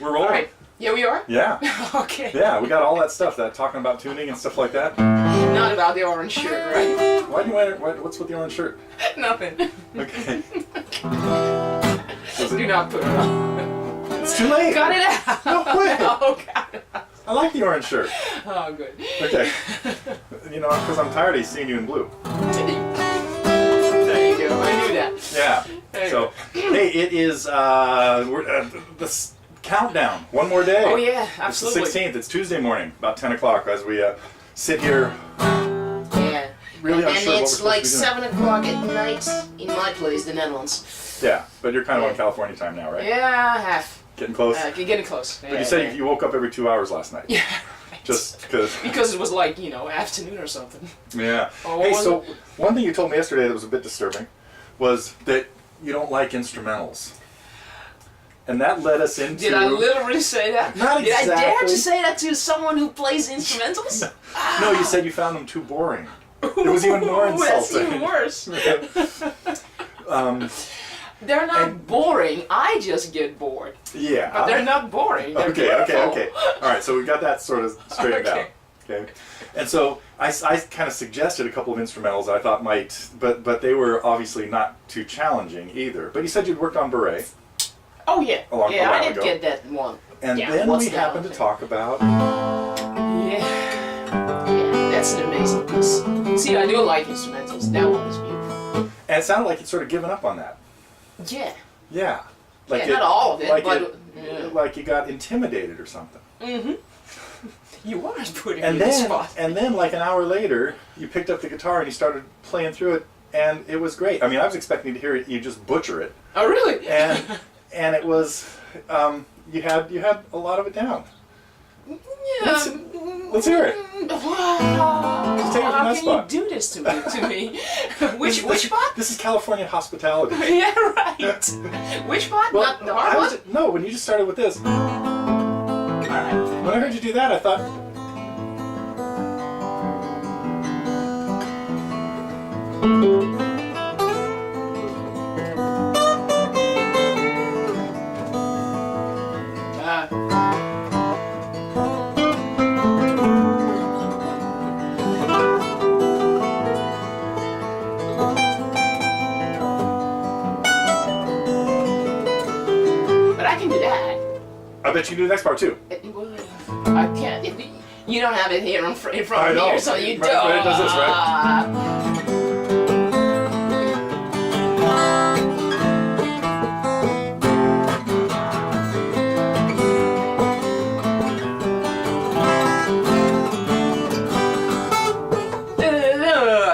We're rolling. All right. Yeah, we are? Yeah. Okay. Yeah, we got all that stuff, that talking about tuning and stuff like that. Not about the orange shirt, right? Why do you wear what's with the orange shirt? Nothing. Okay. Do not put it on. It's too late. Cut it out. No way. Oh, God. I like the orange shirt. Oh, good. Okay. You know, because I'm tired of seeing you in blue. There you go. I knew that. Yeah. There So, hey, it is the countdown. One more day. Oh, yeah, absolutely. It's the 16th. It's Tuesday morning, about 10 o'clock, as we sit here. Yeah. Really and unsure what we're it's supposed like to be doing. 7 o'clock at night in my place, the Netherlands. Yeah, but you're kind of on California time now, right? Yeah, half. Getting close. Getting close. But you said you woke up every 2 hours last night. Yeah. Just because. Because it was like, afternoon or something. Yeah. Oh, Hey, was so one thing you told me yesterday that was a bit disturbing was that you don't like instrumentals. And that led us into... Did I literally say that? Not Did exactly. I dare to say that to someone who plays instrumentals? No, you said you found them too boring. It was even more Ooh, that's insulting. even worse. um, They're not boring. I just get bored. yeah. But they're not boring. They're beautiful. Okay. All right, so we got that sort of straightened out. Okay. And so I kind of suggested a couple of instrumentals I thought might, but they were obviously not too challenging either. But you said you'd worked on Beret. Oh, yeah. A while I did ago. get that one. And Yeah, then what's we that happened to thing? talk about... Yeah. Yeah, that's an amazing piece. See, I do like instrumentals. That one is beautiful. And it sounded like you'd sort of given up on that. Yeah. Yeah. Yeah, not all of it, like but... yeah. like you got intimidated or something. Mm-hmm. You are putting me And in the then, spot. and then, like an hour later, you picked up the guitar and you started playing through it, and it was great. I mean, I was expecting to hear you just butcher it, Oh, really? and it was you had a lot of it down. Yeah. Let's hear it. Wow. Just take it from How that can spot. you do this to me? Which spot? This is California hospitality. Yeah, right. Which spot? Well, Not the hard one? no, when you just started with this. Alright. When I heard you do that, I thought. But I can do that. I bet you do the next part too. I can't. You don't have it here in front I of know. me, so you Right, don't. but it does this, right?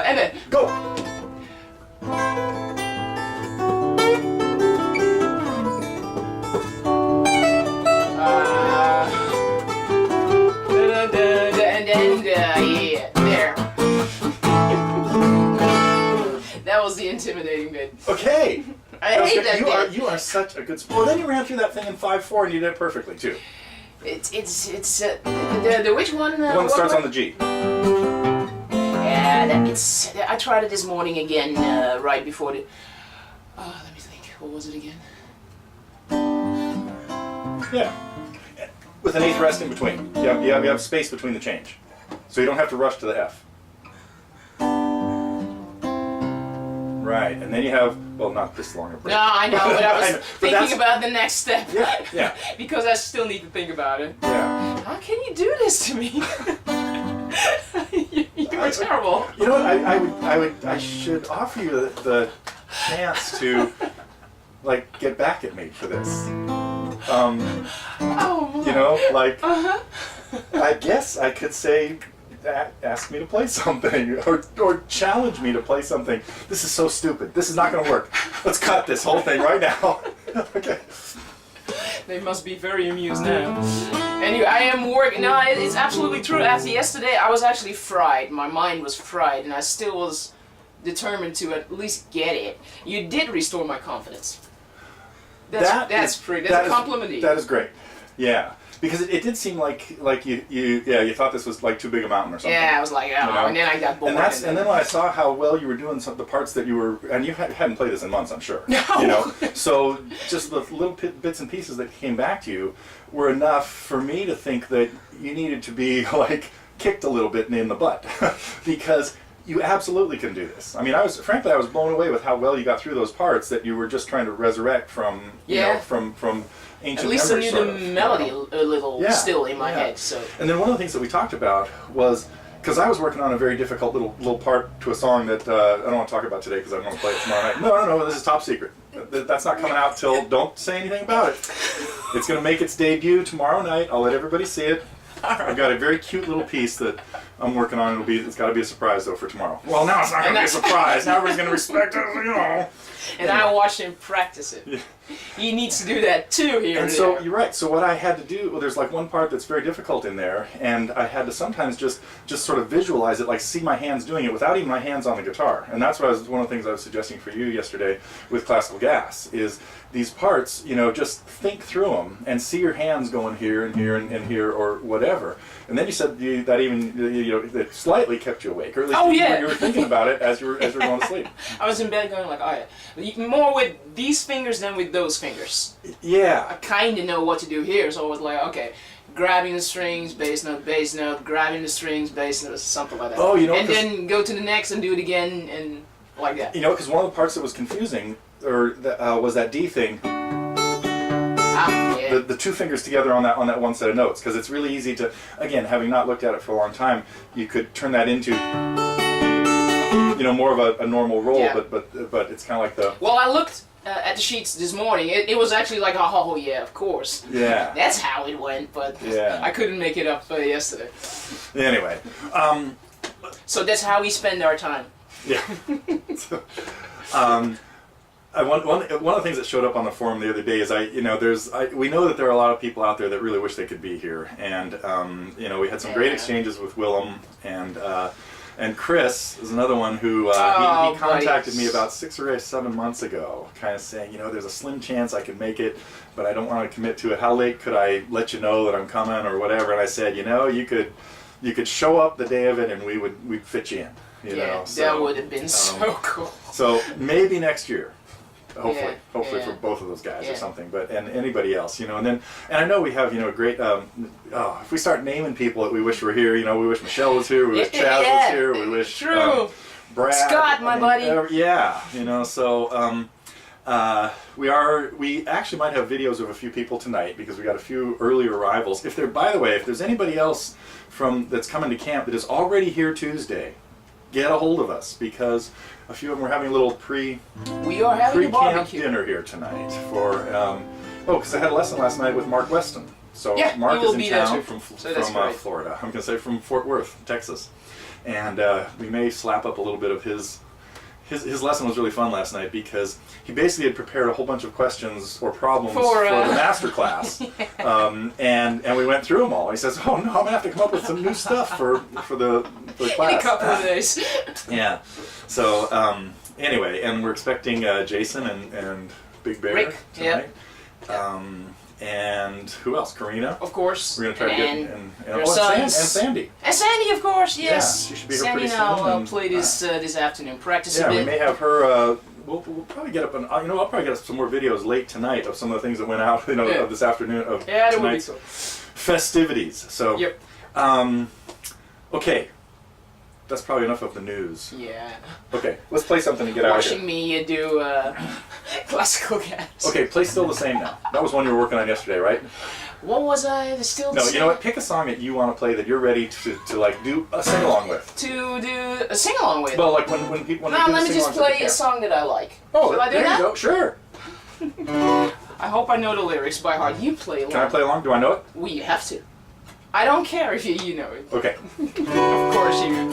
And then Go. yeah, there. That was the intimidating bit. Okay. I hate good. that You are such a good sport. Well, then you ran through that thing in 5/4 and you did it perfectly too. It's the which one? The one that starts on the G. Yeah, I tried it this morning again, right before the. Let me think. What was it again? Yeah. With an eighth rest in between. You have space between the change. So you don't have to rush to the F. Right, and then you have, well, not this long a break. No, I know, but I was But thinking that's- about the next step. Yeah. Because I still need to think about it. Yeah. How can you do this to me? You were terrible. You know what? I should offer you the chance to, like, get back at me for this. Oh. You know, like, Uh-huh. I guess I could say, ask me to play something, or challenge me to play something. This is so stupid. This is not going to work. Let's cut this whole thing right now. Okay. They must be very amused now. Anyway, I am working. No, it's absolutely true. After yesterday, I was actually fried. My mind was fried, and I still was determined to at least get it. You did restore my confidence. That's pretty. That's a compliment. That is great. Yeah. because it did seem like you thought this was like too big a mountain or something. Yeah, I was like, oh, You know? and then I got bored. And then when I saw how well you were doing some of the parts that you were, and you hadn't played this in months, I'm sure. No. You know, so just the little bits and pieces that came back to you were enough for me to think that you needed to be like kicked a little bit in the butt, because you absolutely can do this. I mean, I was blown away with how well you got through those parts that you were just trying to resurrect from, you know, from ancient At least I memories, knew sort the of, melody you know? a little still in my head. So. And then one of the things that we talked about was, because I was working on a very difficult little part to a song that I don't want to talk about today because I want to play it tomorrow night. No, this is top secret. That's not coming out till, don't say anything about it. It's going to make its debut tomorrow night. I'll let everybody see it. I've got a very cute little piece that I'm working on. It's got to be a surprise though for tomorrow. Well, now it's not going to be a surprise. Now everybody's going to respect it, you know. And I watched him practice it. Yeah. He needs to do that too here. And so you're right. So what I had to do, well, there's like one part that's very difficult in there, and I had to sometimes just sort of visualize it, like see my hands doing it without even my hands on the guitar. And that's what one of the things I was suggesting for you yesterday with Classical Gas is these parts, you know, just think through them and see your hands going here and here and here or whatever. And then you said that even that slightly kept you awake, or at least you were thinking about it as you were going to sleep. I was in bed going like, oh yeah, more with these fingers than with those fingers. Yeah. I kind of know what to do here, so I was like, okay, grabbing the strings, bass note, grabbing the strings, bass note, something like that. Oh, you know, and then go to the next and do it again and like that. You know, because one of the parts that was confusing, was that D thing. Yeah. The two fingers together on that one set of notes, because it's really easy to, again, having not looked at it for a long time, you could turn that into, you know, more of a normal roll, but it's kind of like the. Well, I looked at the sheets this morning. It was actually like, oh yeah, of course. Yeah. That's how it went, but I couldn't make it up yesterday. Anyway. So that's how we spend our time. Yeah. One of the things that showed up on the forum the other day is we know that there are a lot of people out there that really wish they could be here, and you know, we had some great exchanges with Willem, and Chris is another one who he contacted me about 6 or 7 months ago, kind of saying, you know, there's a slim chance I could make it, but I don't want to commit to it. How late could I let you know that I'm coming or whatever? And I said, you know, you could show up the day of it and we'd fit you in. You know, so, that would have been so cool. So maybe next year. Hopefully for both of those guys or something, and anybody else, you know, and I know we have, you know, great. If we start naming people that we wish were here, you know, we wish Michelle was here, we wish Chaz was here, we wish Brad, Scott, my buddy. You know, so we actually might have videos of a few people tonight because we got a few early arrivals. By the way, if there's anybody else that's coming to camp that is already here Tuesday, get a hold of us, because a few of them are having a little we are having a camp dinner here tonight for because I had a lesson last night with Mark Weston. So Mark is in town from Florida. I'm gonna say from Fort Worth, Texas, and we may slap up a little bit of his lesson. Was really fun last night because he basically had prepared a whole bunch of questions or problems for the master class, and we went through them all. He says, "Oh no, I'm gonna have to come up with some new stuff for the class." In a couple of days. Yeah. So anyway, and we're expecting Jason and Big Bear Rick tonight. And who else? Karina. Of course. We're gonna try to get your sons. and Sandy. And Sandy, of course. Yes. Yeah, she should be here Sandy pretty and soon. I'll play this afternoon. Practice a Yeah, bit. we may have her. We'll probably get up and I'll probably get up some more videos late tonight of some of the things that went out. You know, of this afternoon of tonight's festivities. So. Yep. Okay. That's probably enough of the news. Yeah. Okay, let's play something to get out of here. Watching me do Classical Gas. Okay, play Still the Same now. That was one you were working on yesterday, right? What was I? Still the Same? No, you know what? Pick a song that you want to play that you're ready to like do a sing along with. To do a sing along with? Well, like when people. No, let me just play a song that I like. Oh, Should I do there that? you go. Sure. I hope I know the lyrics by heart. You play along. Can I play along? Do I know it? Well, you have to. I don't care if you know it. Okay. Of course you.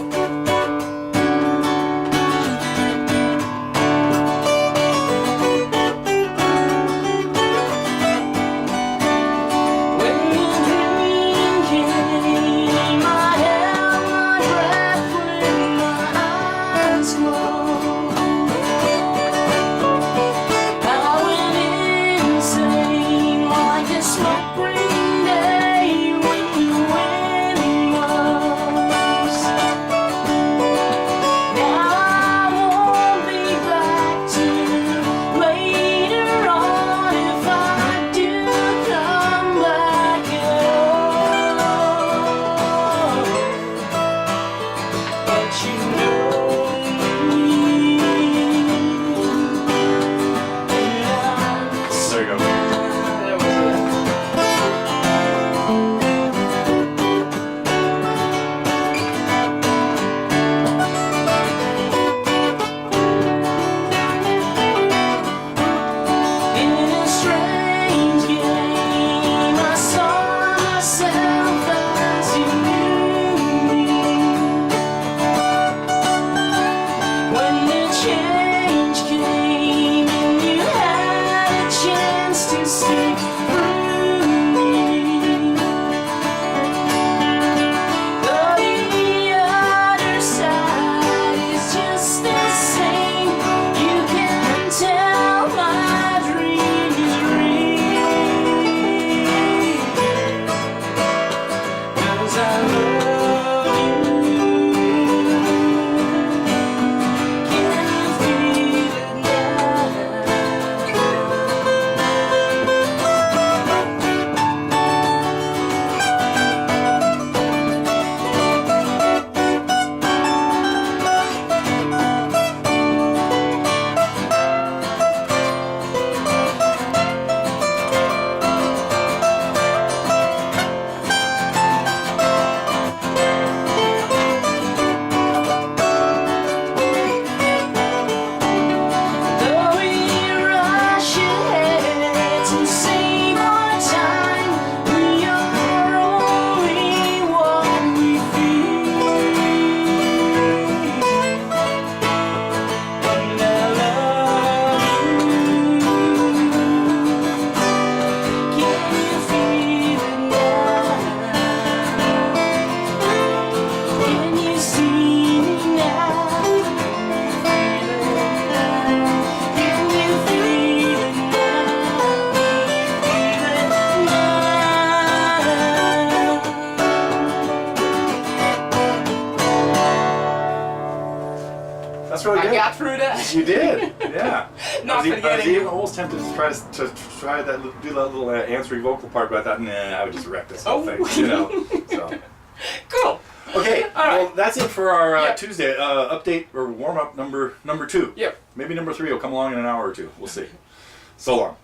Smoke green day That's really good. I got through that. You did, yeah. Not I was forgetting. even almost tempted to try that do that little answering vocal part, but I thought, nah, I would just wreck this whole thing, you know. So. Cool. Okay, All right. well that's it for our Yep. Tuesday update or warm up number 2. Yep. Maybe number 3 will come along in an hour or two. We'll see. So long.